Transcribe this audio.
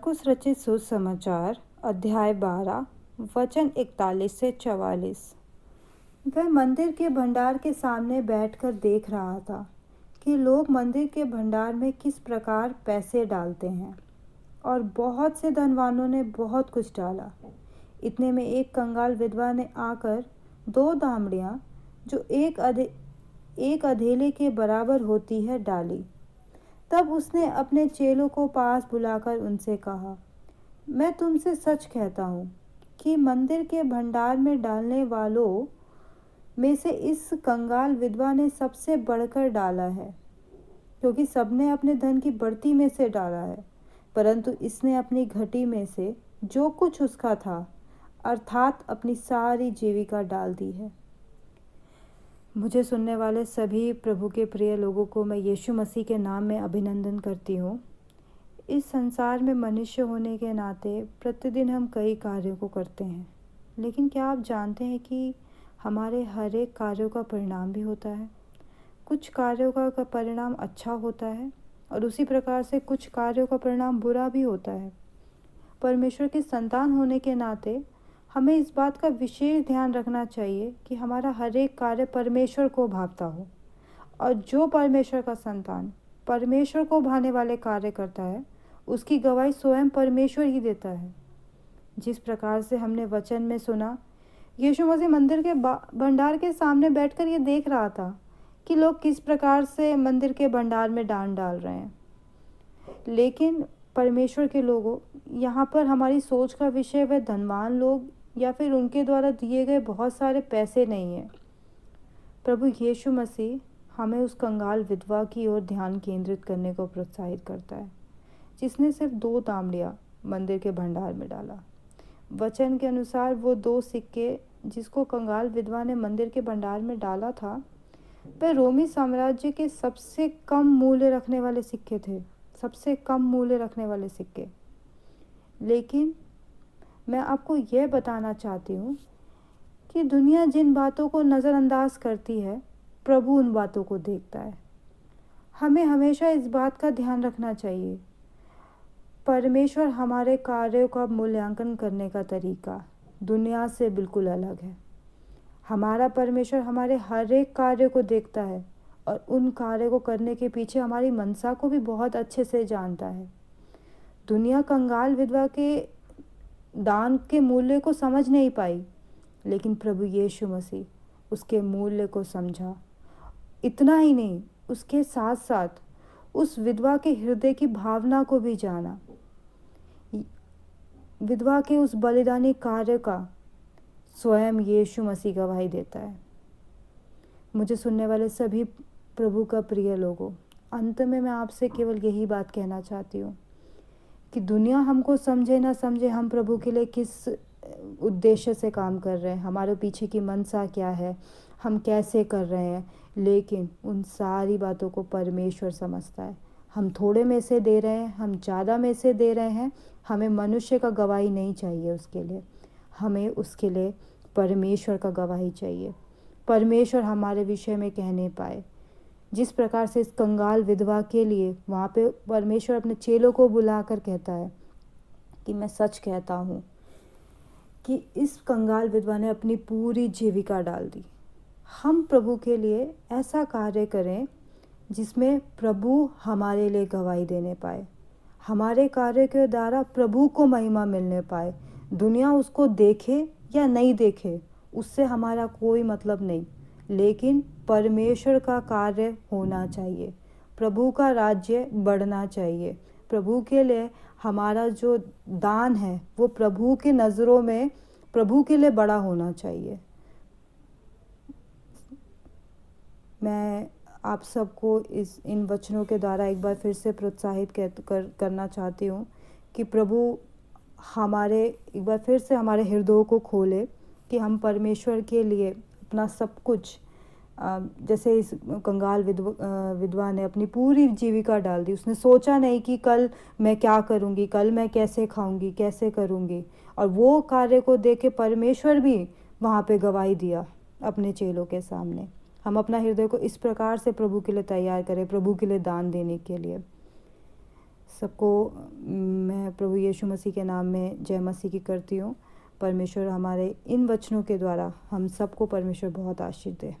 मार्कुस रचित सुसमाचार अध्याय 12 वचन 41 से 44। वह मंदिर के भंडार के सामने बैठकर देख रहा था कि लोग मंदिर के भंडार में किस प्रकार पैसे डालते हैं, और बहुत से धनवानों ने बहुत कुछ डाला। इतने में एक कंगाल विधवा ने आकर 2 दामड़ियां, जो एक अधेले के बराबर होती है, डाली। तब उसने अपने चेलों को पास बुलाकर उनसे कहा, मैं तुमसे सच कहता हूँ कि मंदिर के भंडार में डालने वालों में से इस कंगाल विधवा ने सबसे बढ़कर डाला है, क्योंकि सबने अपने धन की बढ़ती में से डाला है, परंतु इसने अपनी घटी में से जो कुछ उसका था, अर्थात अपनी सारी जीविका डाल दी है। मुझे सुनने वाले सभी प्रभु के प्रिय लोगों को मैं यीशु मसीह के नाम में अभिनंदन करती हूँ। इस संसार में मनुष्य होने के नाते प्रतिदिन हम कई कार्यों को करते हैं, लेकिन क्या आप जानते हैं कि हमारे हर एक कार्यों का परिणाम भी होता है। कुछ कार्यों का परिणाम अच्छा होता है और उसी प्रकार से कुछ कार्यों का परिणाम बुरा भी होता है। परमेश्वर की संतान होने के नाते हमें इस बात का विशेष ध्यान रखना चाहिए कि हमारा हर एक कार्य परमेश्वर को भावता हो, और जो परमेश्वर का संतान परमेश्वर को भाने वाले कार्य करता है, उसकी गवाही स्वयं परमेश्वर ही देता है। जिस प्रकार से हमने वचन में सुना, यीशु मसीह मंदिर के भंडार के सामने बैठकर ये देख रहा था कि लोग किस प्रकार से मंदिर के भंडार में दान डाल रहे हैं। लेकिन परमेश्वर के लोगों, यहाँ पर हमारी सोच का विषय वह धनवान लोग या फिर उनके द्वारा दिए गए बहुत सारे पैसे नहीं है। प्रभु यीशु मसीह हमें उस कंगाल विधवा की ओर ध्यान केंद्रित करने को प्रोत्साहित करता है, जिसने सिर्फ 2 तांबड़ियाँ मंदिर के भंडार में डाला। वचन के अनुसार वो 2 सिक्के जिसको कंगाल विधवा ने मंदिर के भंडार में डाला था, वह रोमी साम्राज्य के सबसे कम मूल्य रखने वाले सिक्के थे, सबसे कम मूल्य रखने वाले सिक्के। लेकिन मैं आपको यह बताना चाहती हूँ कि दुनिया जिन बातों को नज़रअंदाज करती है, प्रभु उन बातों को देखता है। हमें हमेशा इस बात का ध्यान रखना चाहिए, परमेश्वर हमारे कार्यों का मूल्यांकन करने का तरीका दुनिया से बिल्कुल अलग है। हमारा परमेश्वर हमारे हर एक कार्य को देखता है और उन कार्यों को करने के पीछे हमारी मनसा को भी बहुत अच्छे से जानता है। दुनिया कंगाल विधवा के दान के मूल्य को समझ नहीं पाई, लेकिन प्रभु यीशु मसीह उसके मूल्य को समझा। इतना ही नहीं, उसके साथ साथ उस विधवा के हृदय की भावना को भी जाना। विधवा के उस बलिदानी कार्य का स्वयं यीशु मसीह गवाही देता है। मुझे सुनने वाले सभी प्रभु का प्रिय लोगों, अंत में मैं आपसे केवल यही बात कहना चाहती हूँ कि दुनिया हमको समझे ना समझे, हम प्रभु के लिए किस उद्देश्य से काम कर रहे हैं, हमारे पीछे की मनसा क्या है, हम कैसे कर रहे हैं, लेकिन उन सारी बातों को परमेश्वर समझता है। हम थोड़े में से दे रहे हैं, हम ज़्यादा में से दे रहे हैं, हमें मनुष्य का गवाही नहीं चाहिए उसके लिए, हमें उसके लिए परमेश्वर का गवाही चाहिए। परमेश्वर हमारे विषय में कहने पाए। जिस प्रकार से इस कंगाल विधवा के लिए वहाँ पे परमेश्वर अपने चेलों को बुलाकर कहता है कि मैं सच कहता हूँ कि इस कंगाल विधवा ने अपनी पूरी जीविका डाल दी। हम प्रभु के लिए ऐसा कार्य करें जिसमें प्रभु हमारे लिए गवाही देने पाए, हमारे कार्य के द्वारा प्रभु को महिमा मिलने पाए। दुनिया उसको देखे या नहीं देखे, उससे हमारा कोई मतलब नहीं, लेकिन परमेश्वर का कार्य होना चाहिए, प्रभु का राज्य बढ़ना चाहिए। प्रभु के लिए हमारा जो दान है वो प्रभु की नज़रों में प्रभु के लिए बड़ा होना चाहिए। मैं आप सबको इन वचनों के द्वारा एक बार फिर से प्रोत्साहित करना चाहती हूँ कि प्रभु हमारे एक बार फिर से हमारे हृदयों को खोले कि हम परमेश्वर के लिए अपना सब कुछ, जैसे इस कंगाल विधवा ने अपनी पूरी जीविका डाल दी। उसने सोचा नहीं कि कल मैं क्या करूँगी, कल मैं कैसे खाऊँगी, कैसे करूँगी, और वो कार्य को देख के परमेश्वर भी वहाँ पे गवाही दिया अपने चेलों के सामने। हम अपना हृदय को इस प्रकार से प्रभु के लिए तैयार करें, प्रभु के लिए दान देने के लिए। सबको मैं प्रभु यीशु मसीह के नाम में जय मसीह की करती हूँ। परमेश्वर हमारे इन वचनों के द्वारा हम सबको परमेश्वर बहुत आशीष दे।